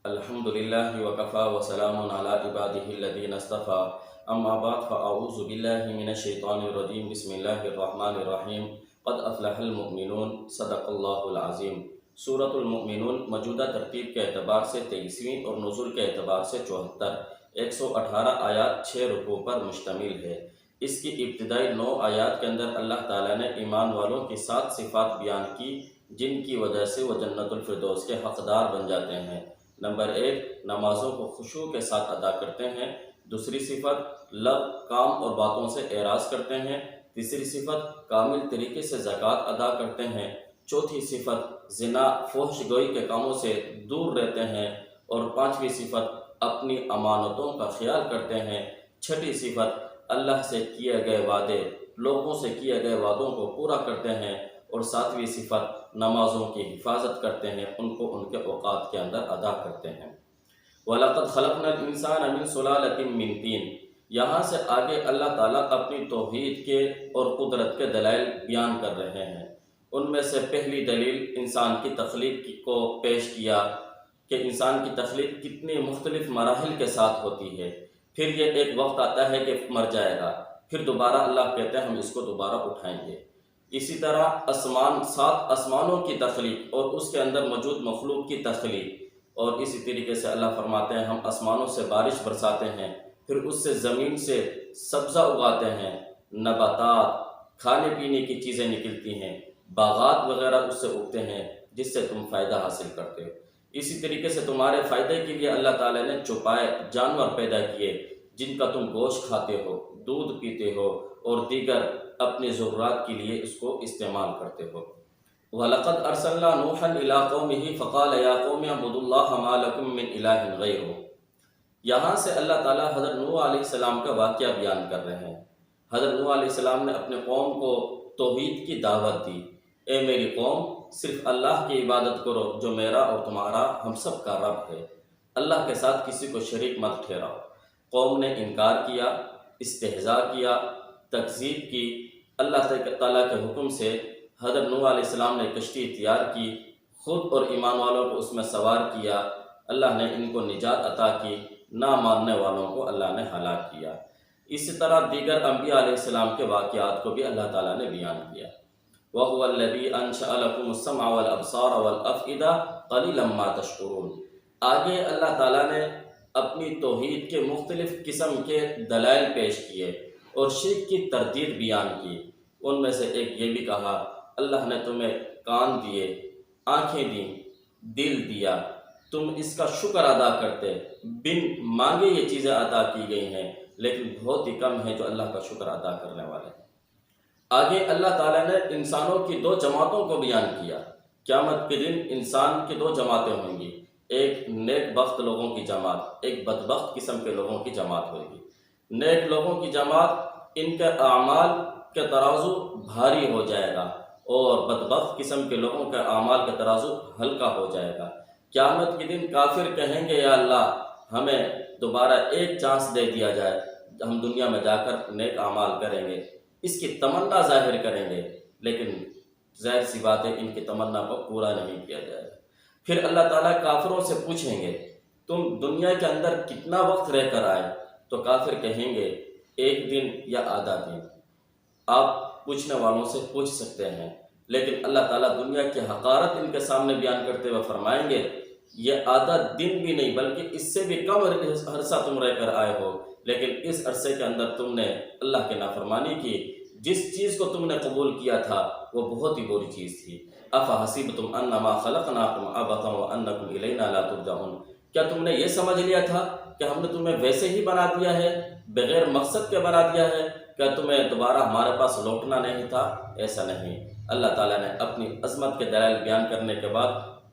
الحمدللہ وکفا وسلام علی عبادہ الذین اصطفیٰ اما بعد فاعوذ باللہ من الشیطان الرجیم بسم اللہ الرحمن الرحیم قد افلح المؤمنون صدق اللہ العظیم۔ سورۃ المؤمنون موجودہ ترتیب کے اعتبار سے 23ویں اور نزول کے اعتبار سے 74 118 آیات 6 رکوع پر مشتمل ہے۔ اس کی ابتدائی 9 آیات کے اندر اللہ تعالیٰ نے ایمان والوں کی 7 صفات بیان کی جن کی وجہ سے وہ جنت الفردوس کے حقدار بن جاتے ہیں۔ نمبر 1، نمازوں کو خشوع کے ساتھ ادا کرتے ہیں۔ دوسری صفت، لغو کام اور باتوں سے اعراض کرتے ہیں۔ تیسری صفت، کامل طریقے سے زکوٰۃ ادا کرتے ہیں۔ چوتھی صفت، زنا فحش گوئی کے کاموں سے دور رہتے ہیں۔ اور پانچویں صفت، اپنی امانتوں کا خیال کرتے ہیں۔ چھٹی صفت، اللہ سے کیے گئے وعدے، لوگوں سے کیے گئے وعدوں کو پورا کرتے ہیں۔ اور ساتویں صفت، نمازوں کی حفاظت کرتے ہیں، ان کو ان کے اوقات کے اندر ادا کرتے ہیں۔ وَلَقَدْ خَلَقْنَا الْإِنسَانَ مِنْ سُلَالَةٍ مِّن طِينٍ، یہاں سے آگے اللہ تعالیٰ اپنی توحید کے اور قدرت کے دلائل بیان کر رہے ہیں۔ ان میں سے پہلی دلیل انسان کی تخلیق کو پیش کیا کہ انسان کی تخلیق کتنی مختلف مراحل کے ساتھ ہوتی ہے۔ پھر یہ ایک وقت آتا ہے کہ مر جائے گا، پھر دوبارہ اللہ کہتے ہیں ہم اس کو دوبارہ اٹھائیں گے۔ اسی طرح 7 آسمانوں کی تخلیق اور اس کے اندر موجود مخلوق کی تخلیق، اور اسی طریقے سے اللہ فرماتے ہیں ہم آسمانوں سے بارش برساتے ہیں، پھر اس سے زمین سے سبزہ اگاتے ہیں، نباتات کھانے پینے کی چیزیں نکلتی ہیں، باغات وغیرہ اس سے اگتے ہیں جس سے تم فائدہ حاصل کرتے ہو۔ اسی طریقے سے تمہارے فائدے کے لیے اللہ تعالیٰ نے چھپائے جانور پیدا کیے جن کا تم گوشت کھاتے ہو، دودھ پیتے ہو اور دیگر اپنے ضروریات کے لیے اس کو استعمال کرتے ہو۔ وَلَقَدْ أَرْسَلْنَا نُوحًا إِلَىٰ قَوْمِهِ فَقَالَ يَا قَوْمِ اعْبُدُوا اللَّهَ مَا لَكُم مِّنْ إِلَٰهٍ غَيْرُهُ۔ یہاں سے اللہ تعالیٰ حضرت نوح علیہ السلام کا واقعہ بیان کر رہے ہیں۔ حضرت نوح علیہ السلام نے اپنے قوم کو توحید کی دعوت دی، اے میری قوم صرف اللہ کی عبادت کرو جو میرا اور تمہارا ہم سب کا رب ہے، اللہ کے ساتھ کسی کو شریک مت ٹھہراؤ۔ قوم نے انکار کیا، استہزاء کیا، تکذیب کی۔ اللہ تعالیٰ کے حکم سے حضرت نوح علیہ السلام نے کشتی تیار کی، خود اور ایمان والوں کو اس میں سوار کیا۔ اللہ نے ان کو نجات عطا کی، نہ ماننے والوں کو اللہ نے ہلاک کیا۔ اسی طرح دیگر انبیاء علیہ السلام کے واقعات کو بھی اللہ تعالیٰ نے بیان کیا۔ وَهُوَ الَّذِي أَنشَأَ لَكُمُ السَّمْعَ وَالْأَبْصَارَ وَالْأَفْئِدَةَ قَلِيلًا مَا تَشْكُرُونَ۔ آگے اللہ تعالیٰ نے اپنی توحید کے مختلف قسم کے دلائل پیش کیے اور شرک کی تردید بیان کی۔ ان میں سے ایک یہ بھی کہا اللہ نے تمہیں کان دیے، آنکھیں دیں، دل دیا، تم اس کا شکر ادا کرتے، بن مانگے یہ چیزیں عطا کی گئی ہیں، لیکن بہت ہی کم ہیں جو اللہ کا شکر ادا کرنے والے ہیں۔ آگے اللہ تعالیٰ نے انسانوں کی 2 جماعتوں کو بیان کیا۔ قیامت کے دن انسان کی 2 جماعتیں ہوں گی، ایک نیک بخت لوگوں کی جماعت، ایک بدبخت قسم کے لوگوں کی جماعت ہوگی۔ نیک لوگوں کی جماعت، ان کے اعمال کے ترازو بھاری ہو جائے گا، اور بدبخت قسم کے لوگوں کے اعمال کا ترازو ہلکا ہو جائے گا۔ قیامت کے دن کافر کہیں گے یا اللہ ہمیں دوبارہ ایک چانس دے دیا جائے، ہم دنیا میں جا کر نیک اعمال کریں گے، اس کی تمنا ظاہر کریں گے، لیکن ظاہر سی بات ہے ان کی تمنا کو پورا نہیں کیا جائے گا۔ پھر اللہ تعالیٰ کافروں سے پوچھیں گے تم دنیا کے اندر کتنا وقت رہ کر آئے؟ تو کافر کہیں گے 1 دن یا آدھا دن۔ آپ پوچھنے والوں سے پوچھ سکتے ہیں، لیکن اللہ تعالیٰ دنیا کی حقارت ان کے سامنے بیان کرتے ہوئے فرمائیں گے یہ آدھا دن بھی نہیں بلکہ اس سے بھی کم عرصہ تم رہ کر آئے ہو، لیکن اس عرصے کے اندر تم نے اللہ کی نافرمانی کی، جس چیز کو تم نے قبول کیا تھا وہ بہت ہی بری چیز تھی۔ افحسبتم انما خلقناکم عبثا وانکم الینا لا ترجعون، کیا تم نے یہ سمجھ لیا تھا کہ ہم نے تمہیں ویسے ہی بنا دیا ہے، بغیر مقصد کے بنا دیا ہے، کیا تمہیں دوبارہ ہمارے پاس لوٹنا نہیں تھا؟ ایسا نہیں۔ اللہ تعالیٰ نے اپنی عظمت کے دلائل بیان کرنے کے بعد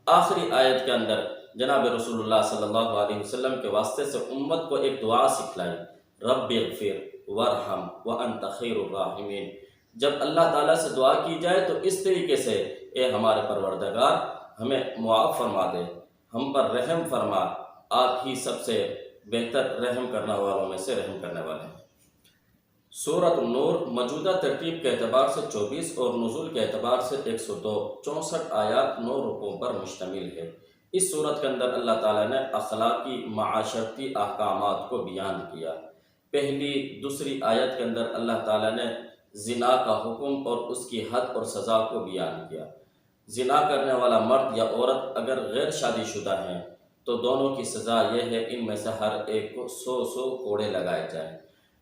آخری آیت کے اندر جناب رسول اللہ صلی اللہ علیہ وسلم کے واسطے سے امت کو ایک دعا سکھلائی، رب اغفر وارحم وانت خیر الراحمین۔ جب اللہ تعالیٰ سے دعا کی جائے تو اس طریقے سے، اے ہمارے پروردگار ہمیں معاف فرما دے، ہم پر رحم فرما، آپ ہی سب سے بہتر رحم کرنے والوں میں سے رحم کرنے والے ہیں۔ سورۃ النور موجودہ ترتیب کے اعتبار سے 24 اور نزول کے اعتبار سے 102 64 آیات 9 رکوع پر مشتمل ہے۔ اس صورت کے اندر اللہ تعالیٰ نے اخلاقی معاشرتی احکامات کو بیان کیا۔ پہلی دوسری آیت کے اندر اللہ تعالیٰ نے زنا کا حکم اور اس کی حد اور سزا کو بیان کیا۔ زنا کرنے والا مرد یا عورت اگر غیر شادی شدہ ہیں تو دونوں کی سزا یہ ہے ان میں سے ہر ایک کو 100 کوڑے لگائے جائیں۔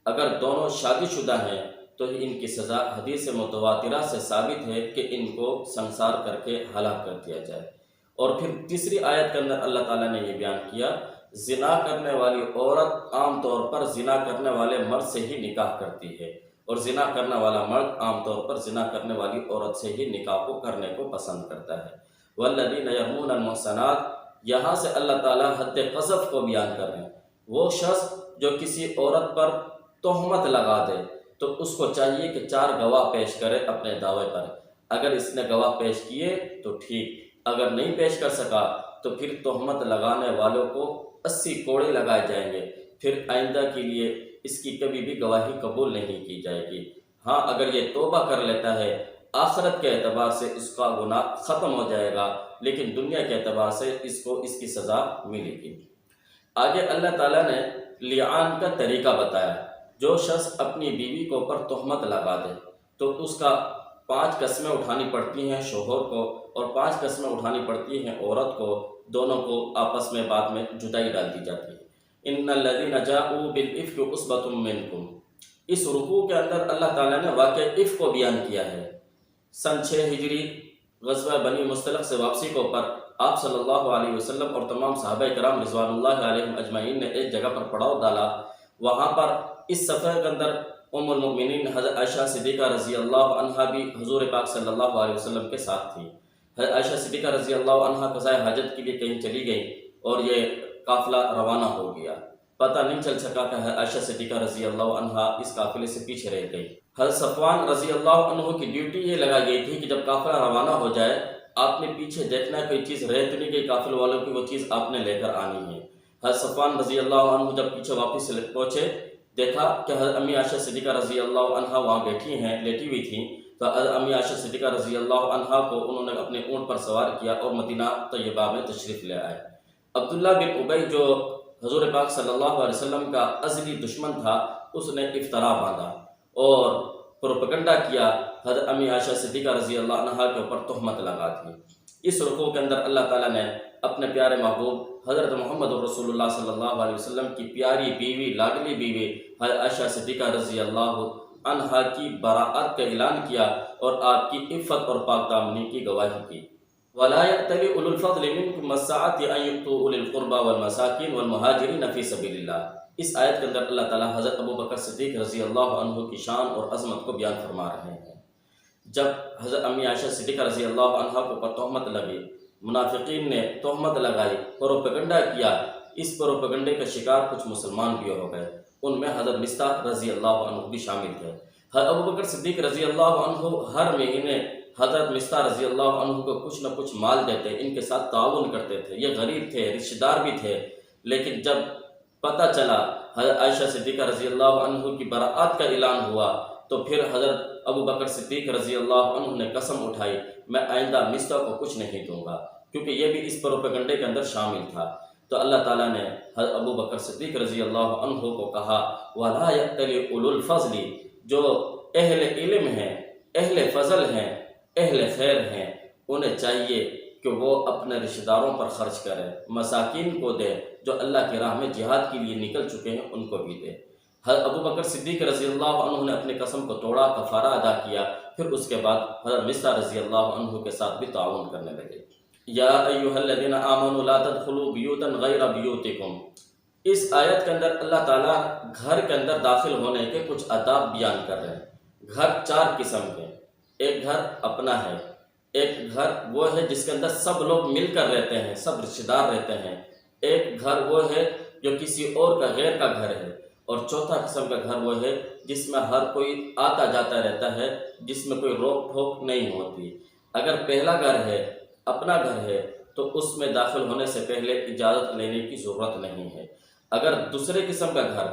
اگر دونوں شادی شدہ ہیں تو ان کی سزا حدیث متواترہ سے ثابت ہے کہ ان کو سنسار کر کے ہلاک کر دیا جائے۔ اور پھر تیسری آیت کے اندر اللہ تعالیٰ نے یہ بیان کیا، زنا کرنے والی عورت عام طور پر زنا کرنے والے مرد سے ہی نکاح کرتی ہے، اور زنا کرنے والا مرد عام طور پر زنا کرنے والی عورت سے ہی نکاح کو کرنے کو پسند کرتا ہے۔ والذین یرمون المحصنات، یہاں سے اللہ تعالیٰ حد قذف کو بیان کر رہے ہیں۔ وہ شخص جو کسی عورت پر تہمت لگا دے تو اس کو چاہیے کہ 4 گواہ پیش کرے اپنے دعوے پر۔ اگر اس نے گواہ پیش کیے تو ٹھیک، اگر نہیں پیش کر سکا تو پھر تہمت لگانے والوں کو 80 کوڑے لگائے جائیں گے، پھر آئندہ کے لیے اس کی کبھی بھی گواہی قبول نہیں کی جائے گی۔ ہاں، اگر یہ توبہ کر لیتا ہے آخرت کے اعتبار سے اس کا گناہ ختم ہو جائے گا، لیکن دنیا کے اعتبار سے اس کو اس کی سزا ملے گی۔ آگے اللہ تعالیٰ نے لعان کا طریقہ بتایا۔ جو شخص اپنی بیوی کو پر تہمت لگا دے تو اس کا 5 قسمیں اٹھانی پڑتی ہیں شوہر کو، اور 5 قسمیں اٹھانی پڑتی ہیں عورت کو، دونوں کو آپس میں بعد میں جدائی ڈال دی جاتی ہے۔ ان الذین جاءوا بالافک عصبۃ منکم، اس رکوع کے اندر اللہ تعالیٰ نے واقع افک کو بیان کیا ہے۔ سن 6 ہجری غزوہ بنی مصطلق سے واپسی کو پر آپ صلی اللہ علیہ وسلم اور تمام صحابہ کرام رضوان اللہ علیہم اجمعین نے ایک جگہ پر پڑاؤ ڈالا۔ وہاں پر اس سفر کے اندر ام المؤمنین حضرت عائشہ صدیقہ رضی اللہ عنہا بھی حضور پاک صلی اللہ علیہ وسلم کے ساتھ تھی۔ حضرت عائشہ صدیقہ رضی اللہ عنہا قضاء حاجت کے لیے کہیں چلی گئی اور یہ قافلہ روانہ ہو گیا۔ پتہ نہیں چل سکا کہ حضرت عائشہ صدیقہ رضی اللہ عنہا اس قافلے سے پیچھے رہ گئی۔ حضرت صفوان رضی اللہ عنہ کی ڈیوٹی یہ لگا گئی تھی کہ جب قافلہ روانہ ہو جائے آپ نے پیچھے دیکھنا کوئی چیز رہ تو نہیں گئی قافلے والوں کی، وہ چیز آپ نے لے کر آنی ہے۔ حضرت صفوان رضی اللہ عنہ جب پیچھے واپس پہنچے، دیکھا کہ حضرت امی عائشہ صدیقہ رضی اللہ عنہا وہاں بیٹھی ہیں، لیٹی ہوئی تھیں، تو حضرت امی عائشہ صدیقہ رضی اللہ عنہا کو انہوں نے اپنے اونٹ پر سوار کیا اور مدینہ طیبہ میں تشریف لے آئے۔ عبداللہ بن ابی جو حضور پاک صلی اللہ علیہ وسلم کا ازلی دشمن تھا، اس نے افطرا باندھا اور پروپیگنڈا کیا، حضرت امی عائشہ صدیقہ رضی اللہ عنہا کے اوپر تہمت لگا دی۔ اس رکوع کے اندر اللہ تعالیٰ نے اپنے پیارے محبوب حضرت محمد رسول اللہ صلی اللہ علیہ وسلم کی پیاری بیوی، لاڈلی بیوی حضرت عائشہ صدیقہ رضی اللہ عنہا کی براءت کا اعلان کیا اور آپ کی عفت اور پاک دامنی کی گواہی کی۔ وَلَا يَأْتَلِ أُولُو الْفَضْلِ مِنْكُمْ وَالسَّعَةِ أَنْ يُؤْتُوا أُولِي الْقُرْبَى وَالْمَسَاكِينَ وَالْمُهَاجِرِينَ فِي سَبِيلِ اللَّهِ۔ اس آیت کے اندر اللہ تعالیٰ حضرت ابو بکر صدیق رضی اللہ عنہ کی شان اور عظمت کو بیان فرما رہے ہیں۔ جب حضرت امی عائشہ صدیقہ رضی اللہ عنہ کو پر تہمت لگی، منافقین نے تہمت لگائی، پروپیگنڈا کیا، اس پروپیگنڈے کا شکار کچھ مسلمان بھی ہو گئے، ان میں حضرت مصطح رضی اللہ عنہ بھی شامل تھے۔ حضرت ابو بکر صدیق رضی اللہ عنہ ہر مہینے حضرت مصطح رضی اللہ عنہ کو کچھ نہ کچھ مال دیتے، ان کے ساتھ تعاون کرتے تھے۔ یہ غریب تھے، رشتہ دار بھی تھے، لیکن جب پتہ چلا حضرت عائشہ صدیقہ رضی اللہ عنہ کی براءت کا اعلان ہوا تو پھر حضرت ابو بکر صدیق رضی اللہ عنہ نے قسم اٹھائی، میں آئندہ مصطح کو کچھ نہیں دوں گا، کیونکہ یہ بھی اس پروپیگنڈے کے اندر شامل تھا۔ تو اللہ تعالیٰ نے حضرت ابو بکر صدیق رضی اللہ عنہ کو کہا، وَلَا يَأْتَلِ أُولُو الْفَضْلِ، جو اہل علم ہیں، اہل فضل ہیں، اہل خیر ہیں، انہیں چاہیے کہ وہ اپنے رشتہ داروں پر خرچ کرے، مساکین کو دے، جو اللہ کی راہ میں جہاد کے لیے نکل چکے ہیں ان کو بھی دے۔ حضرت ابو بکر صدیق رضی اللہ عنہ نے اپنی قسم کو توڑا، کفارہ ادا کیا، پھر اس کے بعد حضرت مصطح رضی اللہ عنہ کے ساتھ بھی تعاون کرنے لگے۔ یا ایھا الذین آمنوا لا تدخلوا بیوتا غیر بیوتکم، اس آیت کے اندر اللہ تعالیٰ گھر کے اندر داخل ہونے کے کچھ آداب بیان کر رہے ہیں۔ گھر 4 قسم کے، ایک گھر اپنا ہے، ایک گھر وہ ہے جس کے اندر سب لوگ مل کر رہتے ہیں، سب رشتہ دار رہتے ہیں، ایک گھر وہ ہے جو کسی اور کا غیر کا گھر ہے، اور چوتھا قسم کا گھر وہ ہے جس میں ہر کوئی آتا جاتا رہتا ہے، جس میں کوئی روک ٹھوک نہیں ہوتی۔ اگر پہلا گھر ہے، اپنا گھر ہے، تو اس میں داخل ہونے سے پہلے اجازت لینے کی ضرورت نہیں ہے۔ اگر دوسرے قسم کا گھر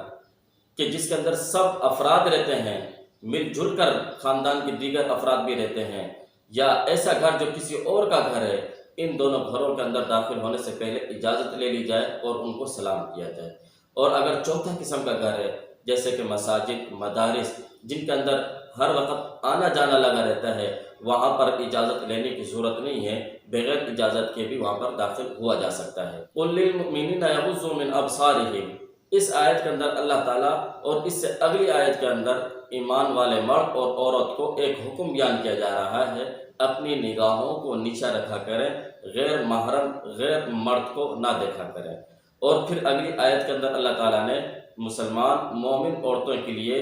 کہ جس کے اندر سب افراد رہتے ہیں، مل جل کر خاندان کے دیگر افراد بھی رہتے ہیں، یا ایسا گھر جو کسی اور کا گھر ہے، ان دونوں گھروں کے اندر داخل ہونے سے پہلے اجازت لے لی جائے اور ان کو سلام کیا جائے۔ اور اگر چوتھا قسم کا گھر ہے جیسے کہ مساجد، مدارس، جن کے اندر ہر وقت آنا جانا لگا رہتا ہے، وہاں پر اجازت لینے کی ضرورت نہیں ہے، بغیر اجازت کے بھی وہاں پر داخل ہوا جا سکتا ہے۔ قُل لِّلْمُؤْمِنِينَ يَغُضُّوا مِنْ أَبْصَارِهِمْ، اس آیت کے اندر اللہ تعالیٰ اور اس سے اگلی آیت کے اندر ایمان والے مرد اور عورت کو ایک حکم بیان کیا جا رہا ہے، اپنی نگاہوں کو نیچا رکھا کریں، غیر محرم غیر مرد کو نہ دیکھا کریں۔ اور پھر اگلی آیت کے اندر اللہ تعالیٰ نے مسلمان مومن عورتوں کے لیے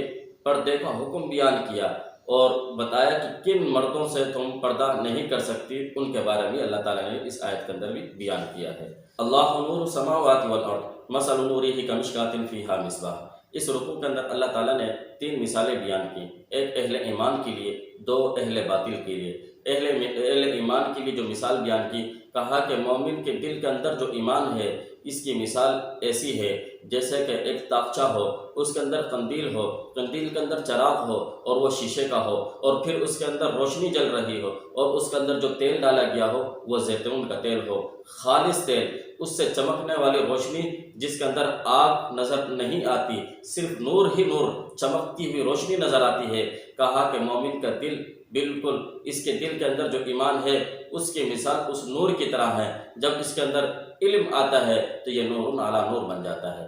پردے کا حکم بیان کیا اور بتایا کہ کن مردوں سے تم پردہ نہیں کر سکتی، ان کے بارے میں اللہ تعالیٰ نے اس آیت کے اندر بھی بیان کیا ہے۔ اللہ نور السماوات والارض مثل نورہ کمشکاۃ فیہا مصباح، اس رکوع کے اندر اللہ تعالیٰ نے 3 مثالیں بیان کی، ایک اہل ایمان کے لیے، 2 اہل باطل کے لیے۔ اہل ایمان کے لیے جو مثال بیان کی، کہا کہ مومن کے دل کے اندر جو ایمان ہے اس کی مثال ایسی ہے جیسے کہ ایک تاقچہ ہو، اس کے اندر قندیل ہو، قندیل کے اندر چراغ ہو اور وہ شیشے کا ہو، اور پھر اس کے اندر روشنی جل رہی ہو اور اس کے اندر جو تیل ڈالا گیا ہو وہ زیتون کا تیل ہو، خالص تیل، اس سے چمکنے والی روشنی جس کے اندر آگ نظر نہیں آتی، صرف نور ہی نور، چمکتی ہوئی روشنی نظر آتی ہے۔ کہا کہ مومن کا دل بالکل اس کے دل کے اندر جو ایمان ہے اس کی مثال اس نور کی طرح ہے، جب اس کے اندر علم آتا ہے تو یہ نور علی نور بن جاتا ہے۔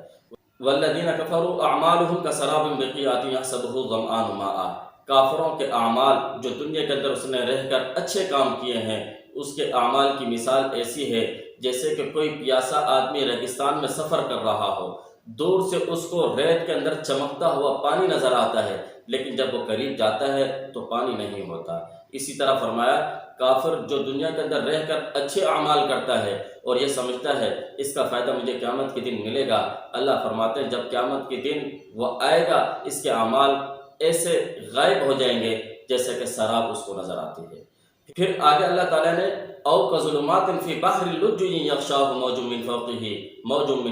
والذین کفروا اعمالهم کسراب بقیعۃ یحسبہ الظمآن ماء، کافروں کے اعمال جو دنیا کے اندر اس نے رہ کر اچھے کام کیے ہیں، اس کے اعمال کی مثال ایسی ہے جیسے کہ کوئی پیاسا آدمی ریگستان میں سفر کر رہا ہو، دور سے اس کو ریت کے اندر چمکتا ہوا پانی نظر آتا ہے، لیکن جب وہ قریب جاتا ہے تو پانی نہیں ہوتا۔ اسی طرح فرمایا کافر جو دنیا کے اندر رہ کر اچھے اعمال کرتا ہے اور یہ سمجھتا ہے اس کا فائدہ مجھے قیامت کے دن ملے گا، اللہ فرماتے ہیں جب قیامت کے دن وہ آئے گا اس کے اعمال ایسے غائب ہو جائیں گے جیسے کہ سراب اس کو نظر آتی ہے۔ پھر آگے اللہ تعالیٰ نے او کظلمات فی بحر لجی یغشاہ موج من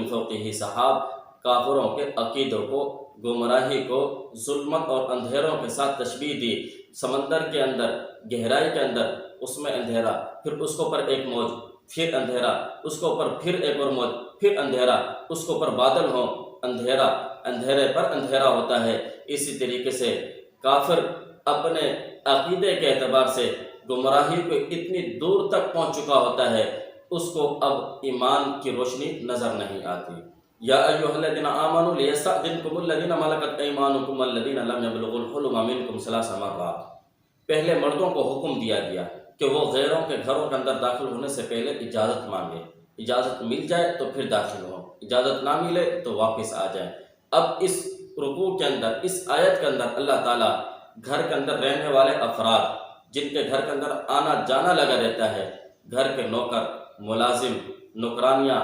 فوقہ سحاب، کافروں کے عقیدوں کو، گمراہی کو ظلمت اور اندھیروں کے ساتھ تشبیہ دی۔ سمندر کے اندر، گہرائی کے اندر، اس میں اندھیرا، پھر اس کے اوپر ایک موج، پھر اندھیرا، اس کے اوپر پھر ایک اور موج، پھر اندھیرا، اس کے اوپر بادل ہو، اندھیرا، اندھیرے پر اندھیرا ہوتا ہے۔ اسی طریقے سے کافر اپنے عقیدے کے اعتبار سے گمراہی کو اتنی دور تک پہنچ چکا ہوتا ہے، اس کو اب ایمان کی روشنی نظر نہیں آتی۔ یا ایھا الذین آمنوا لیستأذنکم الذین ملکت ایمانکم الذین لم یبلغوا الحلم منکم 3 مرات، پہلے مردوں کو حکم دیا گیا کہ وہ غیروں کے گھروں کے اندر داخل ہونے سے پہلے اجازت مانگے، اجازت مل جائے تو پھر داخل ہوں، اجازت نہ ملے تو واپس آ جائیں۔ اب اس رکوع کے اندر، اس آیت کے اندر اللہ تعالیٰ گھر کے اندر رہنے والے افراد جن کے گھر کے اندر آنا جانا لگا رہتا ہے، گھر کے نوکر، ملازم، نوکرانیاں،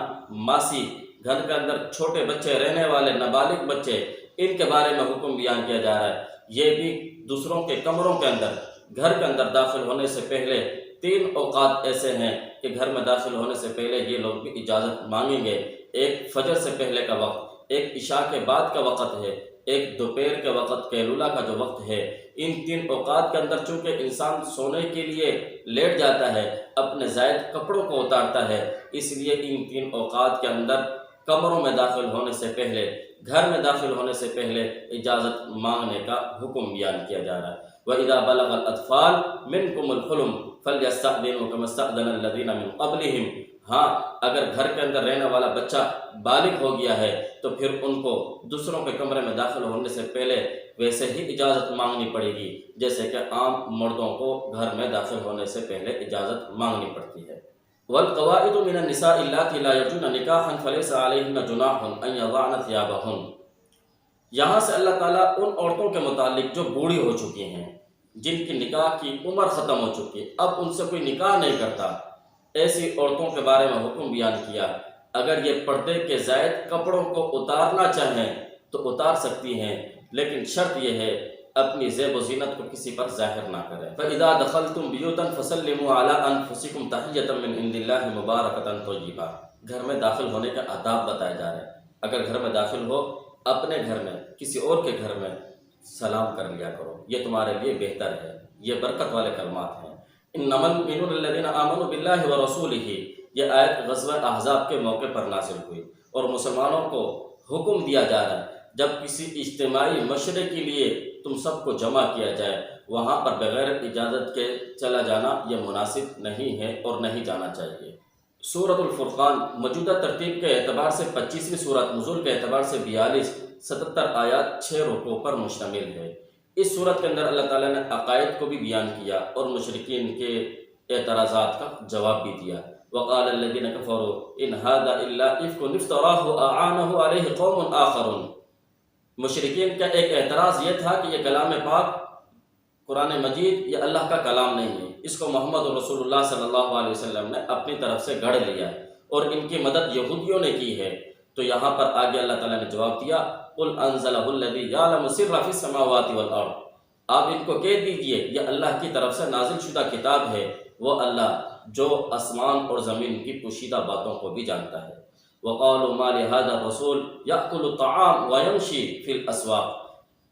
ماسی، گھر کے اندر چھوٹے بچے رہنے والے، نابالغ بچے، ان کے بارے میں حکم بیان کیا جا رہا ہے۔ یہ بھی دوسروں کے کمروں کے اندر، گھر کے اندر داخل ہونے سے پہلے 3 اوقات ایسے ہیں کہ گھر میں داخل ہونے سے پہلے یہ لوگ بھی اجازت مانگیں گے۔ ایک فجر سے پہلے کا وقت، ایک عشاء کے بعد کا وقت ہے، ایک دوپہر کے وقت قیلولہ کا جو وقت ہے۔ ان 3 اوقات کے اندر چونکہ انسان سونے کے لیے لیٹ جاتا ہے، اپنے زائد کپڑوں کو اتارتا ہے، اس لیے ان 3 اوقات کے اندر کمروں میں داخل ہونے سے پہلے، گھر میں داخل ہونے سے پہلے اجازت مانگنے کا حکم بیان کیا جا رہا ہے۔ وَإِذَا بَلَغَ الْأَطْفَالُ مِنْكُمُ الْحُلُمَ فَلْيَسْتَأْذِنُوا كَمَا اسْتَأْذَنَ الَّذِينَ مِنْ قَبْلِهِمْ، ہاں اگر گھر کے اندر رہنے والا بچہ بالغ ہو گیا ہے تو پھر ان کو دوسروں کے کمرے میں داخل ہونے سے پہلے ویسے ہی اجازت مانگنی پڑے گی جیسے کہ عام مردوں کو گھر میں داخل ہونے سے پہلے اجازت مانگنی پڑتی ہے۔ والقواعد من النساء اللاتي لا يرجون نکاحا فليس عليهن جناح ان يضعن ثيابهن، یہاں سے اللہ تعالیٰ ان عورتوں کے متعلق جو بوڑھی ہو چکی ہیں، جن کی نکاح کی عمر ختم ہو چکی ہے، اب ان سے کوئی نکاح نہیں کرتا، ایسی عورتوں کے بارے میں حکم بیان کیا۔ اگر یہ پردے کے زائد کپڑوں کو اتارنا چاہیں تو اتار سکتی ہیں، لیکن شرط یہ ہے اپنی زیب و زینت کو کسی پر ظاہر نہ کریں۔ فَإِذَا دَخَلْتُمْ بِيُوتًا فَسَلِّمُوا عَلَىٰ أَنفُسِكُمْ تَحِيَّةً مِّنْ عِندِ اللَّهِ مُبَارَكَةً طَيِّبَةً، گھر میں داخل ہونے کے آداب بتائے جا رہے ہیں۔ اگر گھر میں داخل ہو، اپنے گھر میں، کسی اور کے گھر میں سلام کر لیا کرو، یہ تمہارے لیے بہتر ہے، یہ برکت والے کلمات ہیں۔ انما المؤمنون الذین آمنوا باللہ ورسولہ، یہ آیت غزوہ احزاب کے موقع پر نازل ہوئی، اور مسلمانوں کو حکم دیا جا رہا ہے جب کسی اجتماعی مشورے کے لیے تم سب کو جمع کیا جائے، وہاں پر بغیر اجازت کے چلا جانا یہ مناسب نہیں ہے اور نہیں جانا چاہیے۔ سورۃ الفرقان موجودہ ترتیب کے اعتبار سے 25ویں سورت، نزول کے اعتبار سے 42، 77 آیات، 6 رکوع پر مشتمل ہے۔ اس صورت کے اندر اللہ تعالیٰ نے عقائد کو بھی بیان کیا اور مشرکین کے اعتراضات کا جواب بھی دیا۔ وقال الذین کفروا ان ھذا الا افک افتراہ اعانہ علیہ قوم آخرون۔ مشرکین کا ایک اعتراض یہ تھا کہ یہ کلام پاک قرآن مجید یہ اللہ کا کلام نہیں ہے، اس کو محمد رسول اللہ صلی اللہ علیہ وسلم نے اپنی طرف سے گھڑ لیا ہے اور ان کی مدد یہودیوں نے کی ہے۔ تو یہاں پر آگے اللہ تعالیٰ نے جواب دیا، قل انزلہ الذی یعلم السر فی السماوات والارض، آپ ان کو کہہ دیجئے یہ اللہ کی طرف سے نازل شدہ کتاب ہے، وہ اللہ جو آسمان اور زمین کی پوشیدہ باتوں کو بھی جانتا ہے۔ وقالوا ما لهذا الرسول یأکل الطعام ویمشی فی الاسواق۔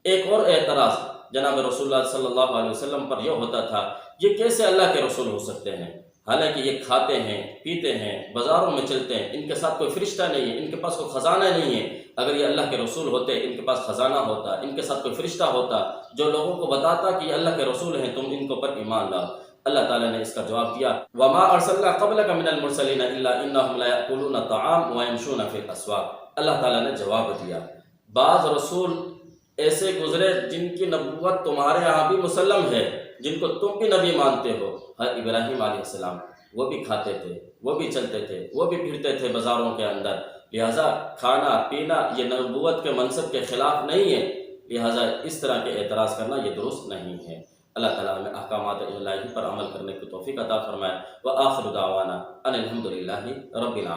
ایک اور اعتراض جناب رسول اللہ صلی اللہ علیہ وسلم پر یہ ہوتا تھا، یہ کیسے اللہ کے رسول ہو سکتے ہیں، حالانکہ یہ کھاتے ہیں، پیتے ہیں، بازاروں میں چلتے ہیں، ان کے ساتھ کوئی فرشتہ نہیں ہے، ان کے پاس کوئی خزانہ نہیں ہے۔ اگر یہ اللہ کے رسول ہوتے، ان کے پاس خزانہ ہوتا، ان کے ساتھ کوئی فرشتہ ہوتا جو لوگوں کو بتاتا کہ یہ اللہ کے رسول ہیں، تم ان کو پر ایمان لاؤ۔ اللہ تعالیٰ نے اس کا جواب دیا، وَمَا أَرْسَلْنَا قَبْلَكَ مِنَ الْمُرْسَلِينَ إِلَّا إِنَّهُمْ لَيَأْكُلُونَ الطَّعَامَ وَيَمْشُونَ فِي الْأَسْوَاقِ۔ اللہ تعالیٰ نے جواب دیا، بعض رسول ایسے گزرے جن کی نبوت تمہارے یہاں بھی مسلم ہے، جن کو تم بھی نبی مانتے ہو، ابراہیم علیہ السلام، وہ بھی کھاتے تھے، وہ بھی چلتے تھے، وہ بھی پھرتے تھے بازاروں کے اندر، لہٰذا کھانا پینا یہ نبوت کے منصب کے خلاف نہیں ہے، لہٰذا اس طرح کے اعتراض کرنا یہ درست نہیں ہے۔ اللہ تعالیٰ ہمیں احکامات الہی پر عمل کرنے کی توفیق عطا فرمائے۔ وآخر دعوانا ان الحمد للہ رب العالمین۔